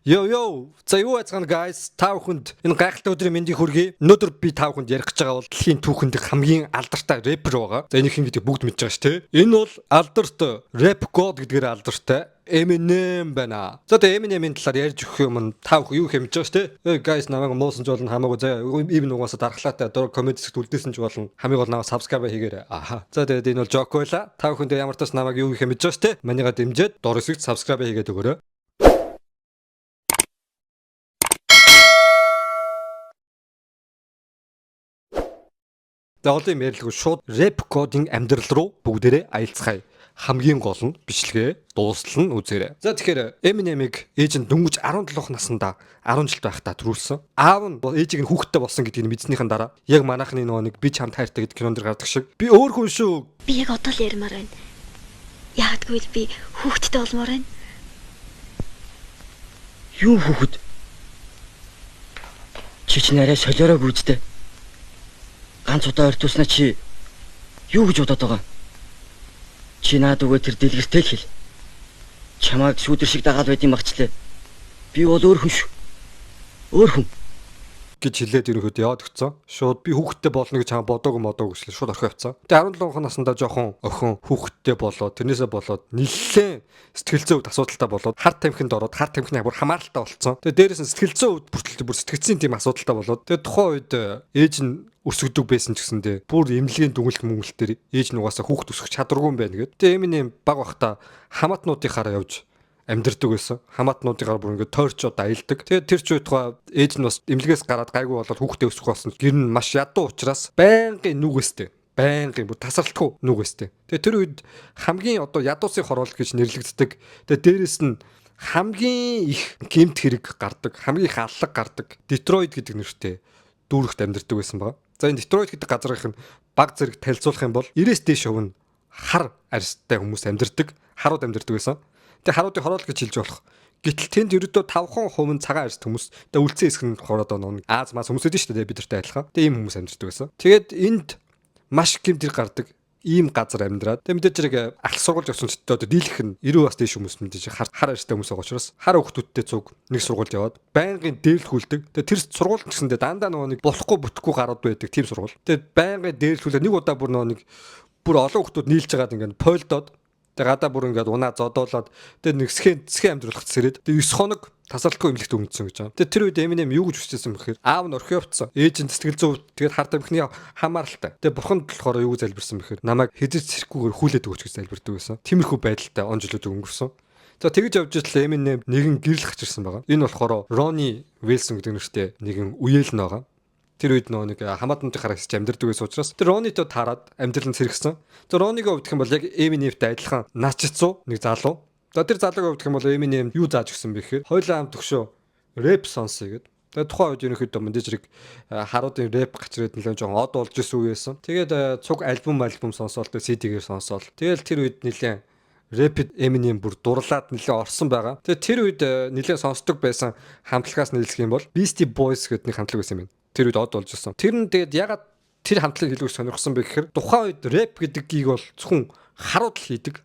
Yo. За юу яцгаана guys? Та бүхэнд энэ гайхалтай өдрийн мэндийг хүргэе. Өнөөдөр би та бүхэнд ярих гэж байгаа бол дэлхийн түүхэнд хамгийн алдартай рэпер байгаа. За энэ хин гэдэг бүгд мэдж байгаа шүү дээ. Энэ бол алдартай рэп god гэдгээр алдартай Eminem байна. За тэгээ Eminem-ийн талаар ярьж өгөх юм та бүхэн юу хэмжиж байгаа шүү дээ. Guys намайг муусан ч болно хамаагүй заа. Even угаасаа дархлаатай коммент хэсэгт үлдээсэн ч болно. Хамгийн гол намайг subscribe хийгээрэй. Аха. За тэгээд энэ бол joke байла. Та бүхэндээ ямар ч tas намайг юу хэмжиж байгаа шүү дээ. Манийга дэмжиж дор хэсэгт subscribe хийгээд өгөөрэй. За одоо юм ярилгүй шууд рэп кодын амьдрал руу бүгдээрээ аялцгаая. Хамгийн гол нь бичлэгээ дуустал нь үзээрэй. За тэгэхээр Eminem-ийг ээж нь дөнгөж 17 наснда 10 жил байхдаа төрүүлсэн. Аав нь ээжийг нь хүүхэдтэй болсон гэдгийг мэдснийхэн дараа яг манайхны нэг би чамд хайртай гэдэг кинонд гардаг шиг би өөр хүн шүү. Би яг одоо л ярмаар байна. Яагадгүй би хүүхэдтэй болмоор байна. Юу хүүхэд? Чи нарай солиороо гүйдтэй. Ганц удаа ортуснаа чи юу гэж бодоод байгаа? Чи наад өгөө тэр дэлгэртэй л хэл. Чамайг шүүдэр шиг дагаад байд юм багчлаа. Би бол өөр хүн шүү. Өөр хүн гэж хэлээд ерөнхийдөө яваад өгцөн. Шууд би хүүхэдтэй болно гэж чам бодоогүй модоогүй гэжлээ шууд орхио явцсан. Тэгээ 17 наснда жоохон охин хүүхэдтэй болоод тэрнээсээ болоод нэлээд сэтгэл зүйн асуудалтай болоод хар тамхинд ороод хар тамхины бүр хамааралтай болцсон. Тэгээ дээрээс нь сэтгэл зүйн бүртгэлтэй бүр сэтгцийн тийм асуудалтай болоод тэгээ тухайн үед ээж нь өсгдөг байсан ч гэсэндээ бүр эмнэлгийн дүнэлт мөнгөлтөр ээж нь угаасаа хүүхд өсгөх чадваргүй юм байна гэд. Тэгээ Eminem баг бахта хамаатнуудынхаараа явж амьдэрдэг байсан. Хамаатнуудыгаар бүр ингээд тойрчод аялдаг. Тэгээд тэр ч үеийнхаа ээж нь бас эмнэлгээс гараад гайгүй болоод хүүхдээ өсгөх болсон. Гэр нь маш ядуу учраас байнгын нүгэстэй. Байнгын бүр тасралтгүй нүгэстэй. Тэгээд тэр үед хамгийн одоо ядуусын хороолт гэж нэрлэгддэг. Тэгээд дээрэс нь хамгийн их гэмт хэрэг гардаг, хамгийн их аллаг гардаг Детройт гэдэг нэртэй дүүрэгт амьдардаг байсан баг. За энэ Детройт гэдэг газрынх нь баг зэрэг танилцуулах юм бол 90-с дээш хувь нь хар арьстай хүмүүс амьдардаг, харууд амьдардаг байсан. Тэгээ харуудын хороолт гэж хэлж болох. Гэтэл тэнд ерөөдөө 5% нь цагаан арьс хүмүүс. Тэгээ үлцэн хэсэг нь хороод нэг Аз мас хүмүүс өдөн шүү дээ бидэртэй адилхан. Тэгээ ийм хүмүүс амьдардаг байсан. Тэгээд энд маш гэмт хэрэг гардаг ийм газар амьдраад. Тэгээ мэдээж хэрэг ахлах сургууль явсан ч одоо дийлэх нь 90 бас дээш хүмүүс мэдээж хар арьстай хүмүүс байгаа учраас хар хүүхдүүдтэй цуг нэг сургуульд яваад байнгын дээрлхүүлдэг. Тэгээ тэр сургууль гэсэндээ дандаа нэг болохгүй бүтэхгүй гарууд байдаг тийм сургууль. Тэгээ байнгын дээрлхүүлээ нэг удаа бүр бүр олон хүүхдүүд нийлж байгаад ингээд пойлдоод тэгээ гадаа бүр ингээд унаа зодоолоод тэгээ нэг сэхэн амьдруулах зэрэг тэгээ 9 хоног тасралтгүй эмнэлэгт өнгөцсөн гэж байгаа. Тэгээ тэр үед Eminem юу гэж хүсчихсэн бэхээр аав нь орхио явцсан. Ээж нь сэтгэл зүй тэгээд хар тамхины хамааралтай. Тэгээ бурханд болохоор юу гэж залбирсан бэхээр намайг хэзээ цэрхгүйгээр хүлээд өгөөч гэж залбирдаг байсан. Тиймэрхүү байдалтай он жилүүд өнгөрсөн. За тэгж явж итэл Eminem нэгэн гэрэл гачирсан байгаа. Энэ болохоор Ronnie Wilson гэдэг нэртэй нэгэн үеэл нь байгаа. Тэр үед нэг хамаатнуудын харагч амьдардаг байсан учраас тэр Ronnie-тэй таарад амьдрал нь сэргсэн. Тэр Ronnie-г өвдөх юм бол яг Eminem-тэй адилхан начцуу нэг залуу. За тэр залууг өвдөх юм бол Eminem юу зааж өгсөн бэ гэхээр хоёулаа хамт төгшөө рэп сонсъё гэд. Тэгээ тухайн үед ерөнхийдөө мэдээж хэрэг харуудын рэп гачрээд нэлээд жоохон од болж исэн үе байсан. Тэгээд цуг альбом сонсоол CD-гээр сонсоол. Тэгэл тэр үед нэлээд рэпид Eminem бүр дурлаад нэлээд орсон байгаа. Тэгээд тэр үед нэлээд сонсдог байсан хамтлагаас нийлэх юм бол Beastie Boys гэдэг нэг хамтлаг байсан юм. Тэр үед од болж ирсэн. Тэр нь тэгээд ягаад тэр хамтлагийг хэлүүх сонирхсан бэ гэхээр тухайн үед рэп гэдгийг бол зөвхөн харууд л хийдэг.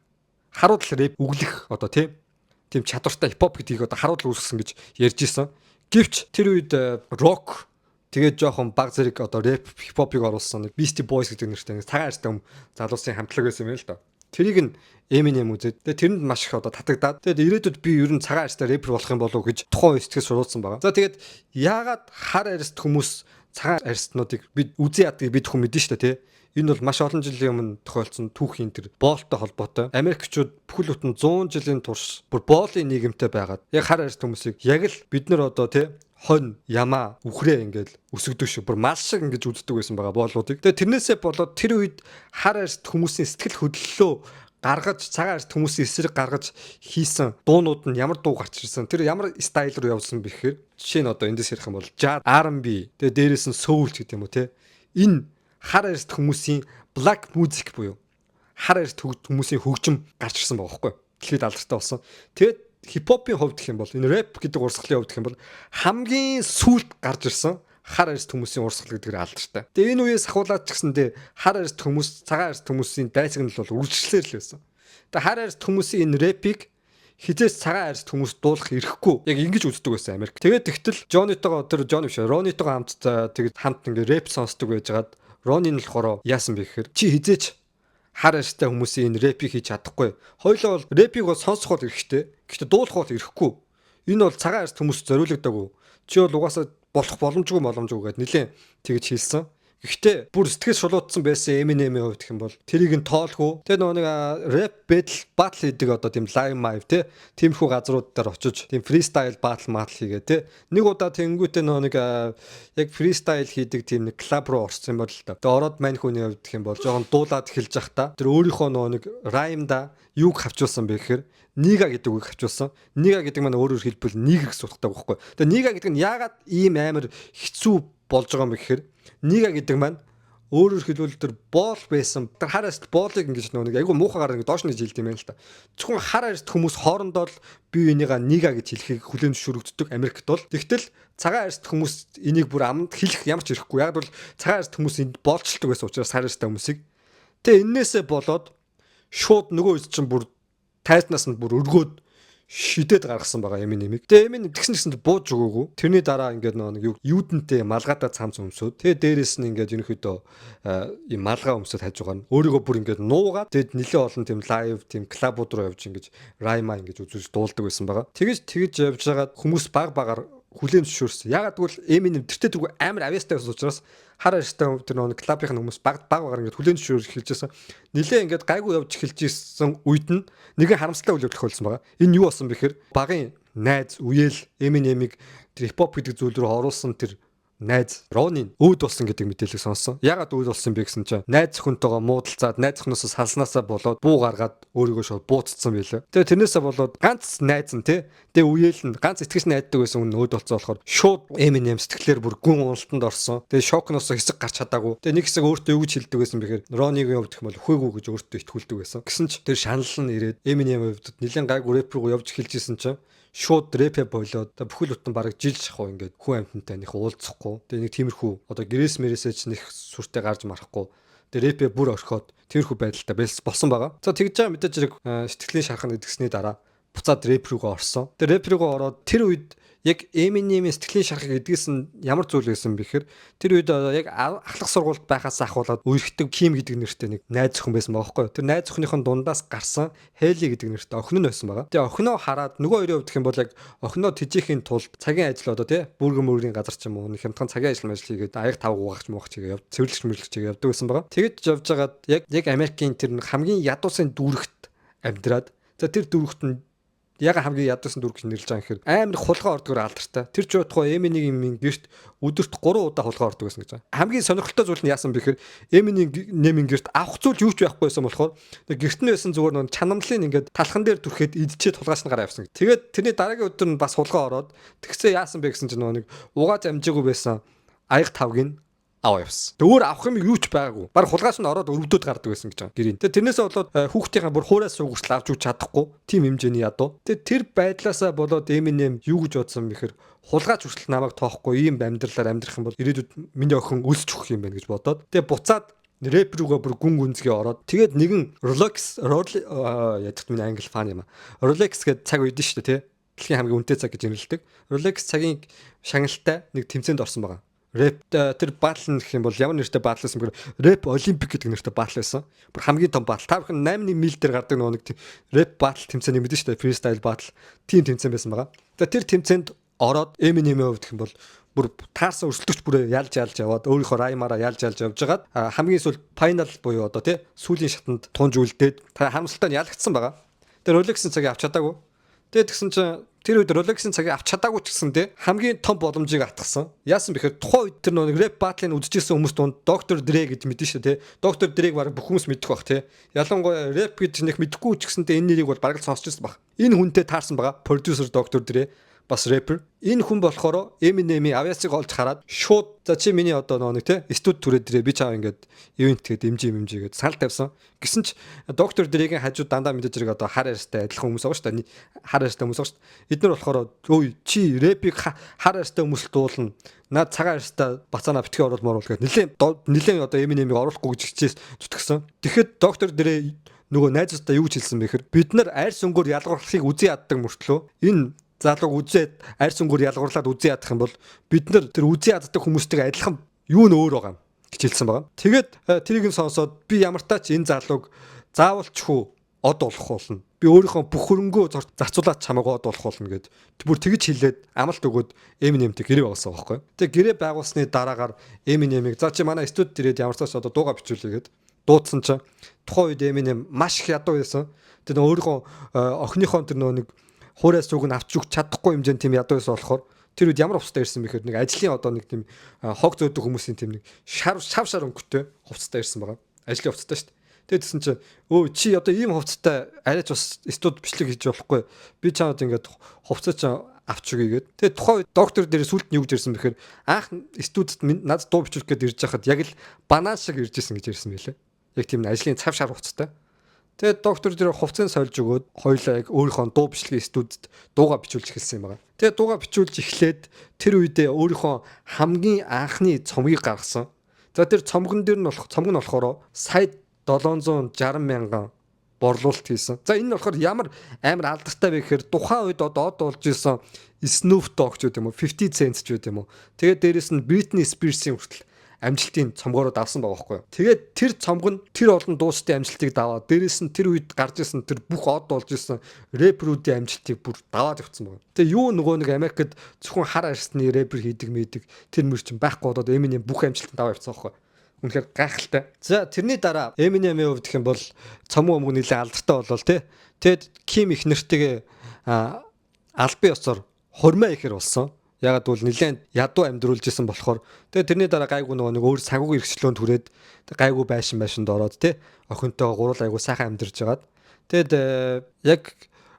Харууд л рэп өглөх одоо тийм чадвартай хипхоп гэдгийг одоо харууд л үүсгэсэн гэж ярьж исэн. Гэвч тэр үед рок тэгээд жоохон баг зэрэг одоо рэп хипхопыг оруулсан нэг Beastie Boys гэдэг нэртэй цагаан арьстай залуусын хамтлаг байсан юм л да. Тэрийг нь Eminem үзээд тэгээд тэрэнд маш их одоо татагдаад тэгээд ирээдүйд би ер нь цагаан арьстай рэпер болох юм болов уу гэж тухайн сэтгэл сурвалжсан байгаа. За тэгээд яагаад хар арьст хүмүүс цагаан арьстнуудыг бид үзээ ядгийг бид хүн мэдэн штэ тий. Энэ бол маш олон жилийн өмнө тохиолдсон түүхийн тэр боолтой холбоотой. Америкчууд бүхэл бүтэн 100 жилийн турш бүр боолын нийгэмтэй байгаад яг хар арьст хүмүүсийг яг л бид нар одоо тий хонь ямаа үхрээ ингээл өсгдөг шүү. Бүр мал шиг ингэж үздэг байсан байгаа боолуудыг. Тэгээ тэрнээсээ болоод тэр үед хар арьст хүмүүсийн сэтгэл хөдлөлөө гаргаж цагаан арьст хүмүүсийн эсрэг гаргаж хийсэн дуунууд нь ямар дуу гарч ирсэн. Тэр ямар стайл руу явсан бэ гэхээр жишээ нь одоо эндээс ярих юм бол jazz, R&B, тэгээ дээрээс нь soul гэдэг юм уу те. Энэ хар арьст хүмүүсийн black music буюу хар арьст хүмүүсийн хөгжим гарч ирсэн байгаа байхгүй. Дэлхийд алдартай болсон. Тэгээд хипхопын хувьд гэх юм бол энэ рэп гэдэг урсгалын хувьд гэх юм бол хамгийн сүүлд гарч ирсэн хар арьст хүмүүсийн урсгал гэдгээр алдартай. Тэгээ энэ үеэс ахуулаад ч гэсэндээ хар арьст хүмүүс, цагаан арьст хүмүүсийн дайсагнал бол үржилсээр л байсан. Тэгээ хар арьст хүмүүсийн энэ рэпийг хизээс цагаан арьс хүмүүс дуулах ирэхгүй. Яг ингэж үздэг байсан Америк. Тэгээд тэгтэл Джонитойгоо тэр Джон биш Ронитойгоо хамт тэгээд хамт ингээ рэп сонсдог байжгаад Рони нь болохоор яасан бэ гэхээр чи хизээч хар арьстай хүмүүсийн энэ рэпийг хийж чадахгүй. Хоёулаа бол рэпийг бол сонсох бол эрэхтэй. Гэхдээ дуулах бол ирэхгүй. Энэ бол цагаан арьс хүмүүс зориулагдаагүй. Чи бол угаасаа болох боломжгүй гэд нэлээд тэгж хэлсэн. Гэхдээ бүр сэтгэл шулуутсан байсан Eminem-ийн хувьд гэх юм бол тэрийг нь тоолгүй. Тэгээ нэг рэп батл хийдэг одоо тийм live mive тиймэрхүү газрууд дээр очиж тийм freestyle battle хийгээ те. Нэг удаа тэнгүүтээ нэг яг freestyle хийдэг тийм нэг клуб руу орсон юм бол л да. Тэгээ ороод мань хүний хувьд гэх юм бол жоохон дуулаад эхэлж явах та. Тэр өөрийнхөө нэг rhyme-да юуг хавчулсан бэ гэхээр Нига гэдэг үгийг хавчулсан. Нига гэдэг маань өөрөөр хэлбэл нигер гэсэн утгатай байхгүй. Тэгээ нига гэдэг нь яагаад ийм амар хэцүү болж байгаа юм бэ гэхээр нига гэдэг маань өөрөөр хэлбэл тэр боол байсан. Тэр хар арьст боолыг ингэж нэг айгүй муухагаар ингэ доош нь жилд юм байна л та. Зөвхөн хар арьст хүмүүс хоорондоо л бие бинийгаа нига гэж хэлхийг хүлээн зөвшөөрөгддөг Америкт бол. Тэгтэл цагаан арьст хүмүүс энийг бүр аманд хэлэх ямар ч ирэхгүй. Яг бол цагаан арьст хүмүүс энд боолчилдаг байсан учраас хар арьстай хүмүүсийг. Тэгээ энээсээ болоод шууд нөгөө үз чинь бүр тайзнаас нь бүр өргөөд шидэд гаргасан байгаа Eminem-ийг. Тэгээ Eminem тэгсэн бууж өгөөгүй. Тэрний дараа ингээд нэг юудэнтэй малгайдаа цамц өмсөд. Тэгээ дээрэс нь ингээд ерөнхийдөө ийм малгай өмсөд хажуугаар нь өөрийгөө бүр ингээд нуугаад тэгэд нэлээ олон тийм лайв тийм клубууд руу явж ингэж райма ингэж үзүүлж дуулдаг байсан байгаа. Тэгж явж байгаад хүмүүс багаар хүлээн зөвшөөрсөн. Ягаад гэвэл Eminem тэртээ дөрөв амар авьяастай байсан учраас хар арьстай тэр нэг клубын хүмүүс багаар ингээд хүлээн зөвшөөрж эхэлж байсан. Нилээ ингээд гайгүй явж эхэлж исэн үед нь нэгэн харамсалтай үйл явдал тохиолдсон байгаа. Энэ юу болсон бэ гэхээр багын найз үеэл Eminem-ийг тэр хипхоп гэдэг зүйл рүү оруулсан тэр найз Ронин өөд болсон гэдэг мэдээлэл сонсон. Ягаад өөд болсон бэ гэсэн чинь найз охинтойгоо муудалцаад найз охиноос салснаасаа болоод буу гаргаад өөрийгөө шууд бууцсан байлаа. Тэгээ тэрнээсээ болоод ганц найз нь тэгээ үеэл нь ганц итгэж найддаг байсан хүн өөд болсон болохоор шууд Eminem сэтгэлээр бүр гүн уналтанд орсон. Тэгээ шокноос хэсэг гарч чадаагүй. Тэгээ нэг хэсэг өөртөө юу гэж хэлдэг байсан бэхээр Ронигийн хувьд гэх юм бол өхөөгүй гэж өөртөө итгүүлдэг байсан. Гэсэн ч тэр шанал нь ирээд Eminem-ийн хувьд нэлээд гайгүй рэп рүү явж эхэлж исэн чинь шууд рэпэ болоод бүхэл бүтэн бараг жил шахав ингээд хүн амьтантай нэг уулзахгүй. Тэгээ нэг тиймэрхүү одоо гэрээс мэрээсээ ч нэг сүртэй гарч марахгүй. Тэгээ рэпэ бүр орхиод тиймэрхүү байдалтай болсон байгаа. За тэгж байгаа мэдээж зэрэг сэтгэлийн шархан гэдгсний дараа буцаад рэп рүүгээ орсон. Тэгээ рэп рүүгээ ороод тэр үед яг Eminem-ийн сэтгэлийн шархаг эдгээс нь ямар зүйл байсан бэ гэхээр тэр үед яг ахлах сургуульд байхаас ахуулаад үерхдэг Ким гэдэг нэртэй нэг найз охин байсан байгаа байхгүй юу. Тэр найз охиныхон дундаас гарсан Хейли гэдэг нэртэй охин нь байсан байгаа. Тэгээ охиноо хараад нөгөө хоёрын хувьд гэх юм бол яг охиноо тэжээхийн тулд цагийн ажил одоо тий бүргэн мөргийн газар ч юм уу нэг хямдхан цагийн ажил хийгээд аяг тав угаагч чигээ цэвэрлэгч мөрлөгч явдаг байсан байгаа. Тэгэж явж байгаад яг Америкийн тэр хамгийн ядуусын дүүрэгт амьдраад за тэр дүүрэгт нь яг хамгийн ядуусан дүр гэж нэрлэж байгаа юм хэрэг амар хулгай ордгоор алдартай. Тэр ч бодохгүй Eminem-ийн гэрт өдөрт 3 удаа хулгай ордог гэсэн гэж байгаа. Хамгийн сонирхолтой зүйл нь яасан бэ гэхээр Eminem-ийн гэрт авах зүйл юу ч байхгүйсэн болохоор гэрт нь байсан зүгээр нэг чанамлын ингээд талхан дээр түрхэд идчихэд хулгайч нь гараа явсан. Тэгээд тэрний дараагийн өдөр нь бас хулгай ороод тэгсээ яасан бэ гэсэн чинь нэг угааж амжаагүй байсан аяг тавгийг аваа явсан. Өөр авах юм юу ч байгаагүй. Бараг хулгайч нь ороод өрөвдөд гардаг байсан гэж байгаа. Гэрийн. Тэгээ тэрнээсээ болоод хүүхдийнхаа бүр хуурай суугч авч үуч чадахгүй. Тим хэмжээний ядуу. Тэгээ тэр байдлаасаа болоод Eminem юу гэж бодсон бэхэр хулгайч хүртэл намайг тоохгүй ийм амьдралаар амьдрах юм бол ирээдүйд миний охин өлсч өгөх юм байна гэж бодоод тэгээ буцаад рэп рүүгээ бүр гүн гүнзгий ороод тэгээд нэгэн Rolex ядах миний англи фан юм а. Rolex гэдэг цаг үйдэн шүү дээ тий. Дэлхийн хамгийн үнэтэй цаг гэж нэрлэдэг. Rolex цагийн шагналтай нэг тэмцээнд орсон байгаа. Рэп тэр батл гэх юм бол ямар нэртэй батл байсан бэ? Рэп Олимпик гэдэг нэртэй батл байсан. Бүр хамгийн том батл. Та бүхэн 8 миль дээр гардаг нэг рэп батл тэмцээний мэдэн шүү дээ. Freestyle батл. Тийм тэмцээн байсан байгаа. Тэр тэмцээнд ороод Eminem-ийн хувьд гэх юм бол бүр таарсан өрсөлдөгч бүрээ ялж яваад өөрийнхөө раймаараа ялж явж байгаад хамгийн сүүл final буюу одоо тий сүүлийн шатанд тунж үлдээд харамсалтай нь ялагдсан байгаа. Тэр Rolex-ийн цагийг авч чадаагүй. Тэгээд тэгсэн чинь тэр үед Rolex-ийн цагийг авч чадаагүй ч гэсэн тий хамгийн том боломжийг атгсан. Яасан бэхээр тухайн үед тэр нэг рэп батлыг үзчихсэн хүмүүс донд Dr. Dre гэж мэдэн шүү тий. Dr. Dre-г баг бүх хүмүүс мэддэг бах тий. Ялангуяа рэп гэж нэг мэдгүй ч гэсэнтэй энэ нэрийг бол бараг л сонсч байсан баг. Энэ хүнтэй таарсан байгаа. Producer Dr. Dre бас рэпер. Энэ хүн болохоор Eminem-ийн авьяасыг олж хараад шууд за чи миний одоо нэг тий студ түрээд дэрэ би чаа ингээд ивент тэгээд имжигээд санал тавьсан. Гэсэн ч Dr. Dre-гийн хажууд дандаа мэдээж зэрэг одоо хар арьстай адилхан хүмүүс байгаа шүү дээ. Хар арьстай хүмүүс байгаа шүү дээ. Эдгээр болохоор өө чи рэпийг хар арьстай хүмүүс дуулна. Наад цагаан арьстай бацаана битгий оруулмаар бол гэдэг нэлээд одоо Eminem-ийг оруулахгүй гэж хичээс зүтгэсэн. Тэгэхэд Dr. Dre нөгөө найзуудаа юу ч хэлсэн бэхэр бид нар арьс өнгөөр ялгуурлахыг үзий яддаг мөртлөө энэ залууг үзээд арьс өнгөөр ялгуурлаад үзий ядах юм бол бид нар тэр үзий яддаг хүмүүстэйгээ адилхан юу н өөр байгаа юм гэж хэлсэн байгаа. Тэгээд тэрийг нь сонсоод би ямар тач энэ залууг заавалчгүй од болох болно. Би өөрийнхөө бүх хөрөнгөө зарцуулаад чамайг од болох болно гэд бүр тэгж хэлээд амлалт өгөөд Eminem-тэй гэрээ байгуулсан байхгүй. Тэгээ гэрээ байгуулсны дараагаар Eminem-ийг за чи манай студид ирээд ямар ч одоо дууга бичүүлээ гэд дуудсан чинь тухайн үед Eminem маш их ядуу байсан. Тэр өөрийнхөө охиныхоо тэр нэг хуурайс зүг нь авч өгч чадахгүй хэмжээнд тийм ядуу байсан болохоор тэр үед ямар хувцастай ирсэн бэхээр нэг ажлын одоо нэг тийм хог зөөдөг хүмүүсийн тийм нэг шав өнгөтэй хувцастай ирсэн байгаа. Ажлын хувцастай шүү дээ. Тэгээд тэгсэн чинь өө чи одоо ийм хувцастай арайч бас студ бичлэг хийж болохгүй. Би чамд ингээд хувцас чи авч өгье гэд. Тэгээд тухайн үед доктор дээр сүлд нь юу гэж ирсэн бэхээр анх студид над дуу бичлэх гээд ирж байхад яг л банан шиг ирж исэн гэж ирсэн байлээ. Яг тийм ажлын цав шар хувцастай. Тэгээд доктор дээр хувцсыг сольж өгөөд хоёлаа яг өөрийнхөө дуу бичлэгийн студид дууга бичүүлж эхэлсэн юм байна. Тэгээд дууга бичүүлж эхлээд тэр үедээ өөрийнхөө хамгийн анхны цомгийг гаргасан. За тэр цомгон дээр нь цомог нь болохоор сая 760 мянган борлуулалт хийсэн. За энэ нь болохоор ямар амар алдартай вэ гэхээр тухайн үед одоо од болж исэн Snoop Dogg ч юм уу 50 Cent ч юм уу. Тэгээд дээрэс нь Britney Spears-ийн хүртэл амжилтын цомгоороо давсан байгаа байхгүй юу. Тэгээд тэр цомго нь тэр олон дуустын амжилтыг даваа. Дээрээс нь тэр үед гарч исэн тэр бүх од болж исэн рэперүүдийн амжилтыг бүр даваад явцсан байна. Тэгээ юу нөгөө нэг Америкт зөвхөн хар арсны рэпер хийдэг мэдэг тэр мөр чинь байхгүй болоод Eminem бүх амжилтанд даваа явцсан байхгүй юу. Үнэхээр гайхалтай. За тэрний дараа Eminem-ийн хувьд гэх юм бол цомог өмг нэлээд алдартай болол тий. Тэгэд Kim их нэртэйгээ албан ёсоор хурмаа ихээр болсон. Ягаад бол нэлээд ядуу амьдруулж исэн болохоор тэгээ тэрний дараа гайгүй нэг өөр санхүүгийн хэрэгчлөөнд түрээд гайгүй байшинд ороод тий охинтойгоо гурал айгуу сайхан амьдарч жагаад тэгэд яг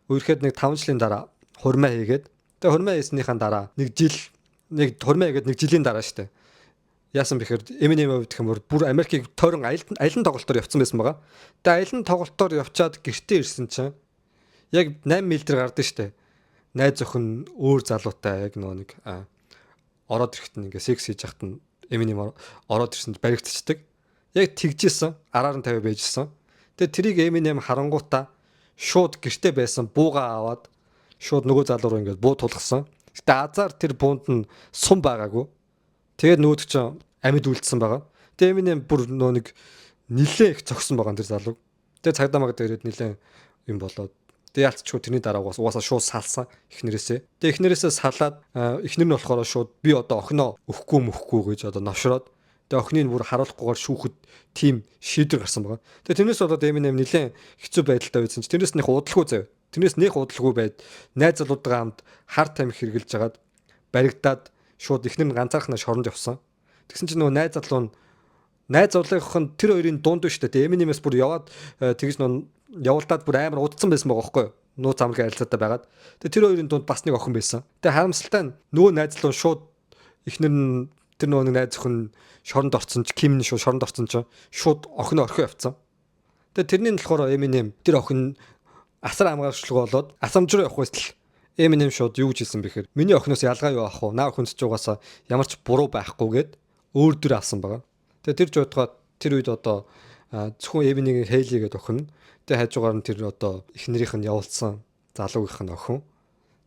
үерхэд нэг 5 жилийн дараа хурмаа хийгээд тэгээ хурмаа хийснийхэн дараа нэг хурмаа хийгээд нэг жилийн дараа штэ яасан бэхээр Eminem хувьд гэх юм бол бүр Америкийг тойрон аялан тоглолтоор явцсан байсан байгаа. Тэгээ аялан тоглолтоор явчаад гэртээ ирсэн чинь яг 8 миль дээр гардаг штэ. Найз охин өөр залуутай яг нэг ороод ирэхэд ингээ секс хийж яхад нь Eminem ороод ирсэнд баригдчихдаг. Яг тэгжсэн 10-50 байжсэн. Тэгээ тэрийг Eminem харангуутаа шууд гэрте байсан бууга аваад шууд нөгөө залуу руу ингээ буу тулгсан. Гэтэ азар тэр буунд нь сум байгаагүй. Тэгээд нөгөөд чинь амьд үлдсэн байгаа. Тэгээ Eminem бүр нэг нилээ их зогсон байгаа тэр залуу. Тэгээ цагдаа магад ирээд нилээ юм болоод тэгээ ялцчихгүй тэрний дараа угаасаа шууд салсан эхнэрээсээ. Тэгээ эхнэрээсээ салаад эхнэр нь болохоор шууд би одоо охиноо өхгүй гэж одоо навшраад тэгээ охиныг бүр харуулахгүйгээр шүүхэд тим шийдвэр гарсан байгаа. Тэгээ тэрнээс болоод Eminem нилээ хэцүү байдалтай байсан чи тэрнээс нэх удалгүй зав. Тэрнээс нэх удалгүй байд найз залуудгаа хамт хар тамхи хэрглэж хагаад баригдаад шууд эхнэр нь ганцаархнаа шоронд явсан. Тэгсэн чинь нөгөө найз залуугийнх нь тэр хоёрын дунд биш үү. Eminem-ээс бүр яваад тэгж явуулдаад бүр амар удцсан байсан байгаа байхгүй юу? Нууц амлгийн харилцаатай байгаад. Тэгээ тэр хоёрын дунд бас нэг охин байсан. Тэгээ харамсалтай нь нөгөө найз залуу шууд эхнэр нь тэр нөгөө найз охин шоронд орцсон ч Kim нь шоронд орцсон ч шууд охин орхио явцсан. Тэгээ тэрний нь болохоор Eminem тэр охин асар хамгаачлаг болоод асамж руу явах байсан. Eminem шууд юу гэж хэлсэн бэхээр миний охиноос ялгаа юу авах вэ? Наа охинч угаасаа ямар ч буруу байхгүйгээд өөр дөр авсан байгаа. Тэгээ тэр жуудгаа тэр үед одоо зөвхөн Eminem-ийн Hailey гэдэг охин. Тэгээ хажуугаар нь тэр одоо эхнэрийнх нь явуулсан залуугийнх нь охин.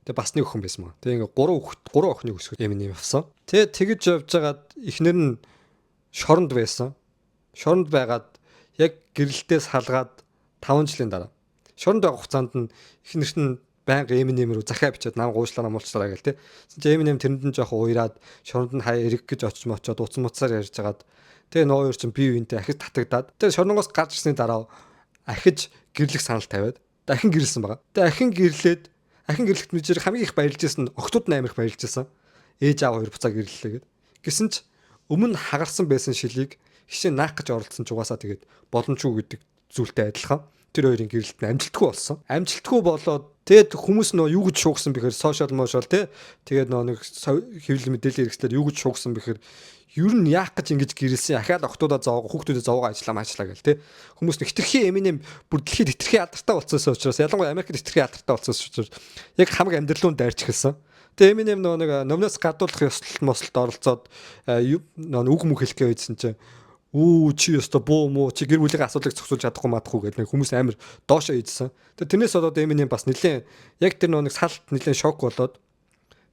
Тэгээ бас нэг охин байсан маа. Тэгээ ингээ 3 охиныг өсгөх Eminem авсан. Тэгээ тэгж явж байгаад эхнэр нь шоронд байсан. Шоронд байгаад яг гэрэлтээс салгаад 5 жилийн дараа. Шоронд байх хугацаанд нь эхнэрт нь байнга Eminem рүү захиа бичээд нам гуучлаараа муулчлаараа гэл тээ. Тэгсэн чинь Eminem тэрэнд нь жоохон уураад шоронд нь хаяа эрэг гэж очиж мочоод уцсан муцаар ярьж хагаад тэгээ нөө хоёр чинь бие биентэй ахиж татагдаад тэгээ шоронгоос гарч ирсний дараа ахиж гэрлэх санал тавиад дахин гэрэлсэн байгаа. Тэгээ ахин гэрлэхт мижээр хамгийн их баярлж ирсэн охтууд 8 их баярлж ирсэн. Ээж аав хоёр буцаа гэрлэлээ гэд. Гэсэн ч өмнө хагарсан байсан шилийг хишээ наах гэж оролцсон ч угаасаа тэгээд боломжгүй гэдэг зүйлтэй адилхан. Тэр хоёрын гэрэлт нь амжилтгүй болсон. Амжилтгүй болоод тэгээд хүмүүс нөө юу гэж шуугсан бэхээр сошиал мошиал тэгээд нөө нэг хэвлэл мэдээлэл хэрэгслэр юу гэж шуугсан бэхээр ер нь яах гэж ингэж гэрэлсэн ахаад охтуудаа зовоог хүүхдүүдэд зовоог ажиллаа гэл хүмүүс нэг хитрхи Eminem бүр дэлхийд хитрхи алдартай болцсон учраас ялангуяа Америкт хитрхи алдартай болцсон учраас яг хамаг амьдралуун дайрч эхэлсэн. Тэгээ Eminem нэг номноос гадуулах ёслолт мослолт оролцоод үг мөх хэлхээ үйдсэн чинь чи ёстой буу муу чи гэр бүлийн асуудлыг зохицуулж чадахгүй маадахгүй гэдэг нэг хүмүүс амар доошоо ийдсэн. Тэгээ тэрнээс болоод Eminem бас нэлээд яг тэр нэг салт нэлээд шок болоод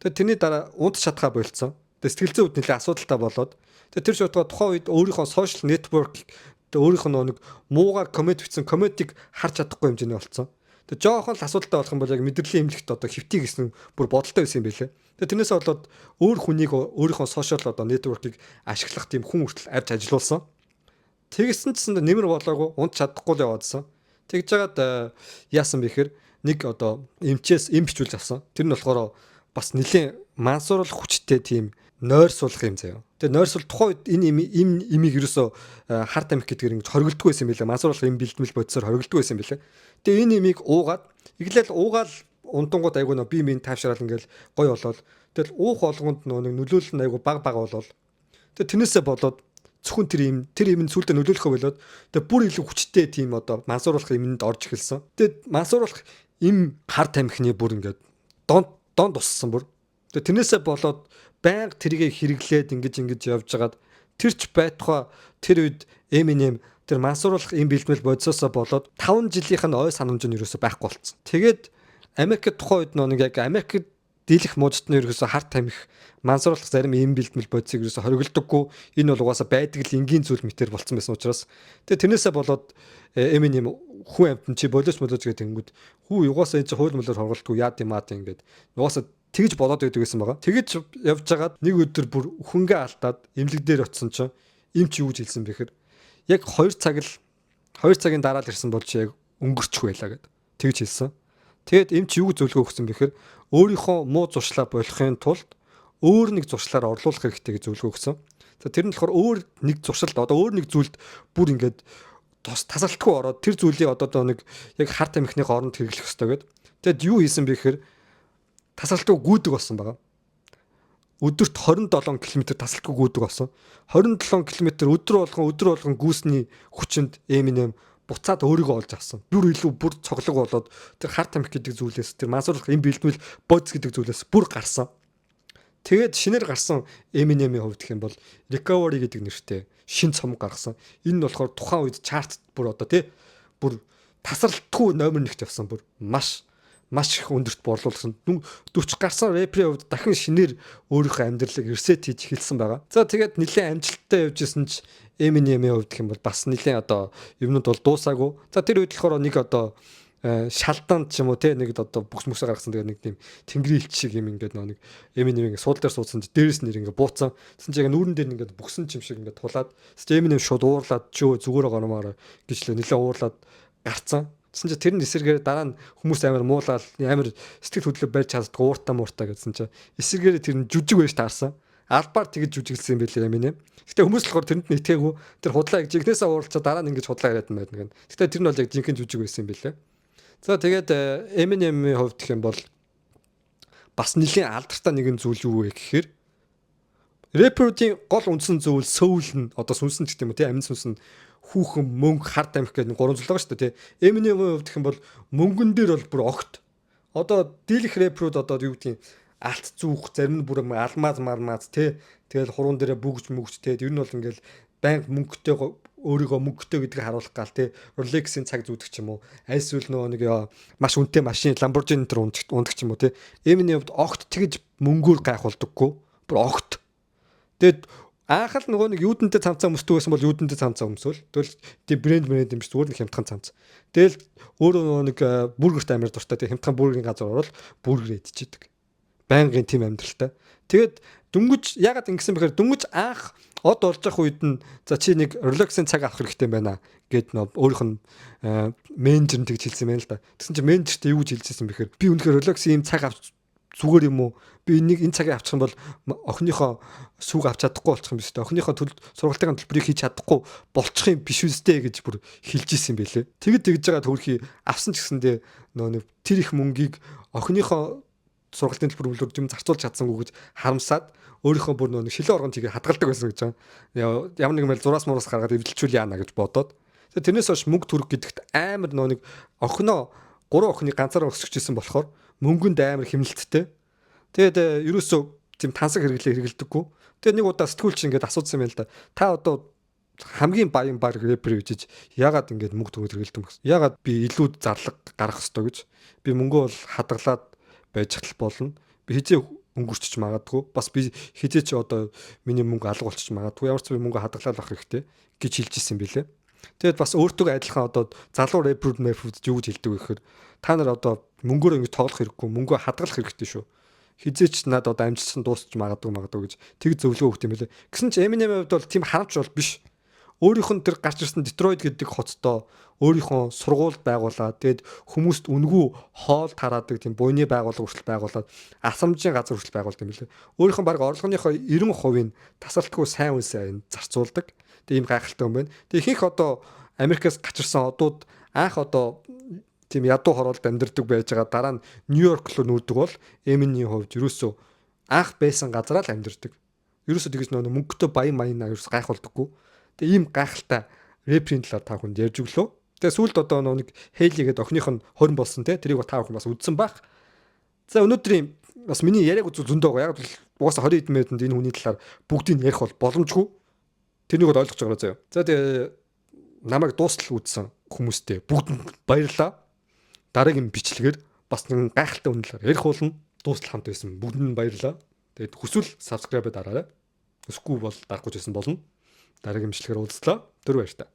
тэгээ тэрний дараа унт чадхаа болцсон. Тэгээ сэтгэл зүйн хувьд нэлээд асуудалтай болоод тэгээ тэр шуудгаа тухайн үед өөрийнхөө social network тэгээ өөрийнхөө нэг муугаар коммент бичсэн комментиг харж чадахгүй хэмжээний болцсон. Тэгээ жоохон л асуудалтай болох юм бол яг мэдрэлийн эмнэлэгт одоо хөвтий гэсэн бүр бодолтой байсан юм байлээ. Тэгээ тэрнээс болоод өөр хүнийг өөрийнхөө social одоо network-ыг ашиглах тийм хүн хүртэл арж ажилуулсан. Тэгсэн чинь нэмэр болоогүй унт чадахгүй л яваадсан. Тэгж жагаад яасан бэхээр нэг одоо эмчээс эм бичүүлж авсан. Тэр нь болохоор бас нэлийн мансууруулах хүчтэй тийм нойр суулгах юм заяа. Тэгээ нойр сул тухайн үед энэ имийг ерөөсө харт амих гэдгээр ингэж хоригддгүй байсан юм билээ. Мансууруулах эм бэлтгэл бодисоор хоригддгүй байсан юм билээ. Тэгээ энэ имийг уугаад эглээл уугаал унтангууд айгуу нөө би минь тайвшраал ингээл гой болоод тэгэл уух болгонд нөө нөлөөлөл нь айгуу баг болоод тэгээ тэрнээсээ болоод зөвхөн тэр имэн сүлдө нөлөөлөхөө болоод тэгээ бүр илүү хүчтэй тийм одоо мансууруулах имэнд орж эхэлсэн. Тэгээ мансууруулах им харт амихны бүр ингээд донд туссан бүр. Тэгээ тэрнээсээ болоод байнга тэрийг хэрэглээд ингэж явж хагаад тэрч байтугай тэр үед Eminem тэр мансууруулах им бэлтгэл бодисоосоо болоод 5 жилийнх нь ой санамж нь ерөөсөй байхгүй болцсон. Тэгээд Америкт тухайн үед нэг яг Америкт дийлэх мужид нь ерөөсөй харт тамхи мансууруулах зарим им бэлтгэл бодисыг ерөөсөй хоригддаггүй. Энэ бол угаасаа байдаг л энгийн зүйл мэтэр болцсон байсан учраас тэгээд тэрнээсээ болоод Eminem хүн амтэн чи болооч гэдэг тэнгүүд хүү угаасаа энэ чи хууль мөлөөр хорголдгүй яад юм аа ингээд угаасаа тэгж болоод байдаг гэсэн байгаа. Тэгэж явж хагаад нэг өдөр бүр хөнгөө алдаад эмнэлэг дээр очисон чинь эмч юу гэж хэлсэн бэхээр яг 2 цагийн дараа л ирсэн бол чи яг өнгөрчих байлаа гэд тэгж хэлсэн. Тэгээд эмч юу гэж зөвлөгөө өгсөн бэхээр өөрийнхөө муу зуршлаа болохын тулд өөр нэг зуршлаар орлуулах хэрэгтэй гэж зөвлөгөө өгсөн. За тэр нь болохоор өөр нэг зуршилд одоо өөр нэг зүйлд бүр ингээд тасралтгүй ороод тэр зүйлийг одоо нэг яг харт амихны хооронд хэрэглэх хэрэгтэй гэд. Тэгэд юу хийсэн бэхээр тасралтгүй гүйдэг болсон байгаа. Өдөрт 27 км тасралтгүй гүйдэг болсон. 27 км өдөр болгон гүйсний хүчинд Eminem буцаад өөрийгөө олж авсан. Бүр цоглог болоод тэр харт амих гэдэг зүйлээс тэр мансууруулах им бэлтгэл бодис гэдэг зүйлээс бүр гарсан. Тэгээд шинээр гарсан Eminem-ийн хувьд гэх юм бол Recovery гэдэг нэртэй шин цом гаргасан. Энэ нь болохоор тухайн үед чарт бүр одоо бүр тасралтгүй номер 1-т явсан. Бүр маш их өндөрт борлуулсан. 40 гарсан рэперийн хувьд дахин шинээр өөрийнхөө амьдралыг reset хийж эхэлсэн байгаа. За тэгээд нэлээд амжилттай явж исэн ч Eminem-ийн хувьд гэх юм бол бас нэлээд одоо юмнууд бол дуусаагүй. За тэр үед болохоор нэг одоо шалдаанд ч юм уу нэг одоо бүхс мөсө гаргасан тэгээ нэг тийм тэнгэрийн илч шиг юм ингээд нэг Eminem ингээд суул дээр суудсан чи дээрэс нь ингээд бууцсан. Тэсэн чи яг нүүрэн дээр ингээд бүхсэн юм шиг ингээд тулаад Eminem шууд уурлаад зүгээр гономоор гэж л нэлээд уурлаад гарцсан. Тэсэн чи тэр нь эсэргээр дараа нь хүмүүс амар муулаад амар сэтгэл хөдлөв барьж чаддгүй ууртаа гэсэн чи эсэргээр тэр нь жүжиг байж таарсан. Албаар тэгж жүжиглсэн юм байлээ Eminem. Гэтэ хүмүүс болохоор тэрэнд нь итгээгүй тэр худлаа яг жигнээсээ уурлцаа дараа нь ингэж худлаа яриад байна гэн. Гэтэ тэр нь бол яг жинхэнэ жүжиг байсан юм байлээ. За тэгээд Eminem-ийн хувьд гэх юм бол бас нэлийн алдартай нэгэн зүйл юу вэ гэхээр рэперийн гол үндсэн зүйл soul нь одоо сүнсэн гэх юм уу амин сүнсэн хүүхэн мөнгө харт амих гэдэг гурван зүйл байгаа шүү дээ. Eminem-ийн хувьд гэх юм бол мөнгөн дээр бол бүр огт. Одоо дийлэх рэперүүд одоо юу гэдгийг алт зүүх зарим нь бүр алмаз мармаз тэгэл хуруун дээрээ бүгж ер нь бол ингээл банк мөнгөтэй өөрийгөө мөнгөтэй гэдгийг харуулах гал Rolex-ийн цаг зүүдэг ч юм уу айс үл нэг маш үнэтэй машин Lamborghini тэр ундаг ч юм уу Eminem хувьд огт тэгж мөнгөөр гайхуулдаггүй бүр огт. Тэгэд анх л нэг юудэнтэй цамцаа өмсдөг байсан бол юудэнтэй цамцаа өмсвөл тэгэл брэнд юм биш зүгээр нэг хямдхан цамц. Тэгэл өөрөө нэг бургерт амар дуртай хямдхан бургерийн газар орол бургер идчихэдэг. Байнгын тим амьдралтай. Тэгэд дөнгөж ягаад ингэсэн бэхээр дөнгөж анх од олж явах үед нь за чи нэг Rolex-ийн цаг авах хэрэгтэй байна гэд өөрийнх нь менежер нь тэгж хэлсэн юм л да. Тэгсэн чинь менежертэй юу гэж хэлжсэн бэхээр би үнэхээр Rolex-ийн цаг авч зүгээр юм уу? Би энэ цагийг авчих юм бол охиныхоо сүг авч чадахгүй болчих юм биш үү? Охиныхоо сургалтын төлбөрийг хийж чадахгүй болчих юм биш үстэй гэж бүр хэлж исэн юм байлээ. Тэгэд тэгж байгаа төрхий авсан ч гэсэндээ нөө тэр их мөнгийг охиныхоо сургалтын төлбөр юм зарцуулж чадсангүй гэж харамсаад өөрийнхөө бүр нэг шилэн оргонд тийгээ хадгалдаг байсан гэж байна. Ямар нэг мэл зураас мураас гаргаад эвдэлчүүл яана гэж бодоод. Тэрнээс хойш мөнгө төрөх гэдэгт амар нэг охиноо 3 охины ганцаараа өсгөжсэн болохоор мөнгөнд амар хэмнэлттэй. Тэгээд ерөөсөө тийм тансаг хэрэглэгдэггүй. Тэгээд нэг удаа сэтгүүлч ингээд асуусан юм л да. Та одоо хамгийн баян баг рэпер үжиж ягаад ингэж мөнгө төгөөр хэрэгэлдэг юм бэ? Ягаад би илүү зарлага гаргах ёстой гэж? Би мөнгө бол хадгалаад байж хатал болно. Би хизээ өнгөрчиж магадгүй. Бас би хизээ ч одоо миний мөнгө алга болчих магадгүй. Ямар ч би мөнгө хадгалаад авах хэрэгтэй гэж хэлж ирсэн билээ. Тэгэд бас өөртөө адилхан одоо залуу рэпер мэфүүд юу гэж хэлдэг вэ гэхээр та нар одоо мөнгөөр ингэж тоглох хэрэггүй, мөнгөө хадгалах хэрэгтэй шүү. Хизээч над одоо амжилтсан дуусч магадгүй гэж тэг зөвлөгөө өгд юм билээ. Гэсэн чи Eminem-ийн хувьд бол тийм харамч бол биш. Өөрийнх нь тэр гарч ирсэн Детройт гэдэг хоттой өөрийнхөө сургууль байгуулад тэгээд хүмүүст үнгүй хоол тараадаг тийм буйны байгууллага хүртэл байгуулад асамжийн газар хүртэл байгуулдаг юм лээ. Өөрийнх нь баг орлогынхоо 90% тасралтгүй сайн үсээ зарцуулдаг. Тэгээд ийм гайхалтай юм байна. Тэгээд ихэнх одоо Америкаас гачирсан одууд анх одоо тийм ядуу хороолд амьдардаг байж байгаа дараа нь Нью-Йорк руу нүүдэг бол Eminem-ийн хувьд ерөөсөө анх байсан газараа л амьдардаг. Ерөөсөө тэгэж нөө мөнгөтэй баян маянаа ерөөс гайхуулдаггүй. Тэгээ ийм гайхалтай рэприйн талаар та хүнд ярьж өглөө. Тэгээ сүүлд одоо нэг Хейли гэдэг охиных нь хорин болсон те тэрийг та бүхэн бас үзсэн байх. За өнөөдрийн бас миний яриаг зөндөө байгаа. Яг бол угаасаа 20 хэдэн минутанд энэ хүний талаар бүгдийг ярих бол боломжгүй. Тэрнийг бол ойлгож байгаа заяа. За тэгээ намайг дуустал үзсэн хүмүүстээ бүгдэнд баярлалаа. Дараагийн бичлэгээр бас нэг гайхалтай үнэлээр ярих болно. Дуустал хамт байсан бүгдэнд баярлалаа. Тэгээд хүсвэл subscribe дараарай. Өсөхгүй бол дарахгүй ч байсан болно. Дараагийн бичлэгээр уулзлаа. Түр баяр та.